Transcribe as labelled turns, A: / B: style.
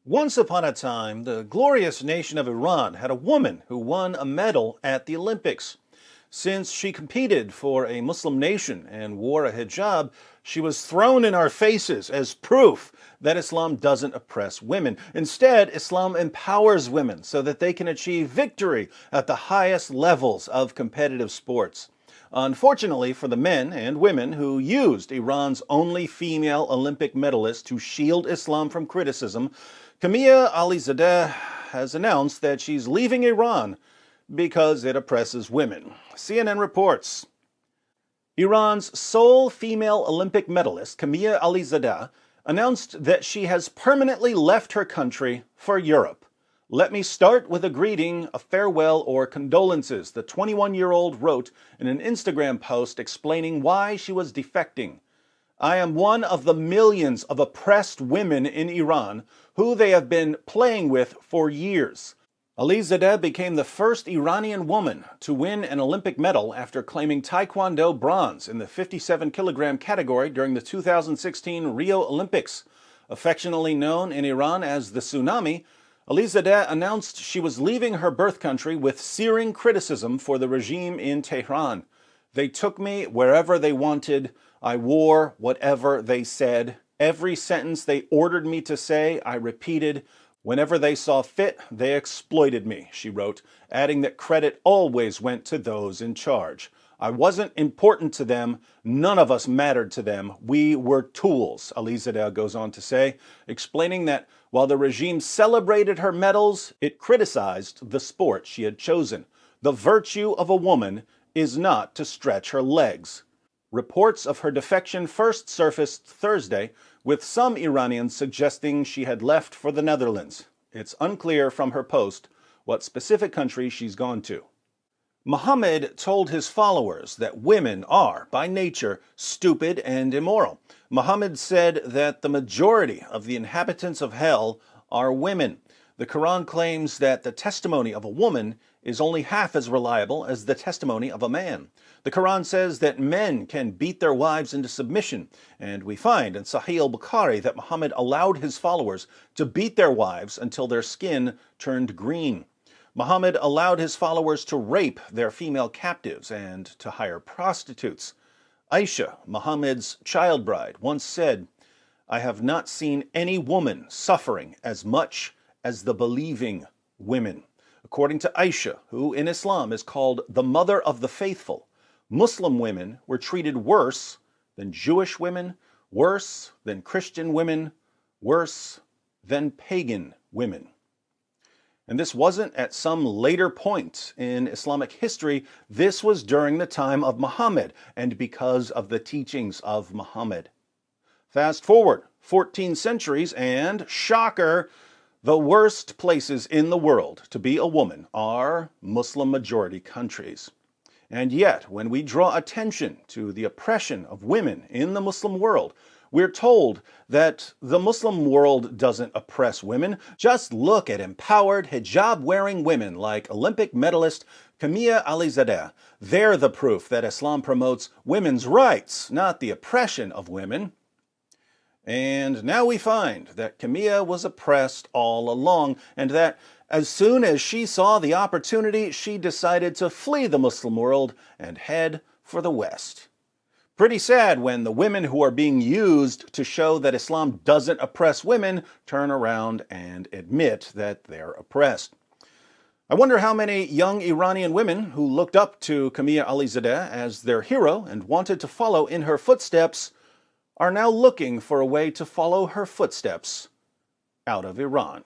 A: Once upon a time, the glorious nation of Iran had a woman who won a medal at the Olympics. Since she competed for a Muslim nation and wore a hijab, she was thrown in our faces as proof that Islam doesn't oppress women. Instead, Islam empowers women so that they can achieve victory at the highest levels of competitive sports. Unfortunately for the men and women who used Iran's only female Olympic medalist to shield Islam from criticism, Kimia Alizadeh has announced that she's leaving Iran because it oppresses women. CNN reports. Iran's sole female Olympic medalist, Kimia Alizadeh, announced that she has permanently left her country for Europe. "Let me start with a greeting, a farewell, or condolences," the 21-year-old wrote in an Instagram post explaining why she was defecting. "I am one of the millions of oppressed women in Iran who they have been playing with for years." Alizadeh became the first Iranian woman to win an Olympic medal after claiming Taekwondo bronze in the 57-kilogram category during the 2016 Rio Olympics. Affectionately known in Iran as the Tsunami, Alizadeh announced she was leaving her birth country with searing criticism for the regime in Tehran. "They took me wherever they wanted. I wore whatever they said. Every sentence they ordered me to say, I repeated. Whenever they saw fit, they exploited me," she wrote, adding that credit always went to those in charge. "I wasn't important to them. None of us mattered to them. We were tools," Alizadeh goes on to say, explaining that while the regime celebrated her medals, it criticized the sport she had chosen. The virtue of a woman is not to stretch her legs. Reports of her defection first surfaced Thursday, with some Iranians suggesting she had left for the Netherlands. It's unclear from her post what specific country she's gone to. Muhammad told his followers that women are, by nature, stupid and immoral. Muhammad said that the majority of the inhabitants of hell are women. The Quran claims that the testimony of a woman is only half as reliable as the testimony of a man. The Quran says that men can beat their wives into submission, and we find in Sahih al-Bukhari that Muhammad allowed his followers to beat their wives until their skin turned green. Muhammad allowed his followers to rape their female captives and to hire prostitutes. Aisha, Muhammad's child bride, once said, "I have not seen any woman suffering as much as the believing women." According to Aisha, who in Islam is called the mother of the faithful, Muslim women were treated worse than Jewish women, worse than Christian women, worse than pagan women. And this wasn't at some later point in Islamic history. This was during the time of Muhammad and because of the teachings of Muhammad. Fast forward 14 centuries and, shocker, the worst places in the world to be a woman are Muslim-majority countries. And yet, when we draw attention to the oppression of women in the Muslim world, we're told that the Muslim world doesn't oppress women. Just look at empowered, hijab-wearing women like Olympic medalist Kimia Alizadeh. They're the proof that Islam promotes women's rights, not the oppression of women. And now we find that Kimia was oppressed all along, and that as soon as she saw the opportunity, she decided to flee the Muslim world and head for the West. Pretty sad when the women who are being used to show that Islam doesn't oppress women turn around and admit that they're oppressed. I wonder how many young Iranian women who looked up to Kimia Alizadeh as their hero and wanted to follow in her footsteps are now looking for a way to follow her footsteps out of Iran.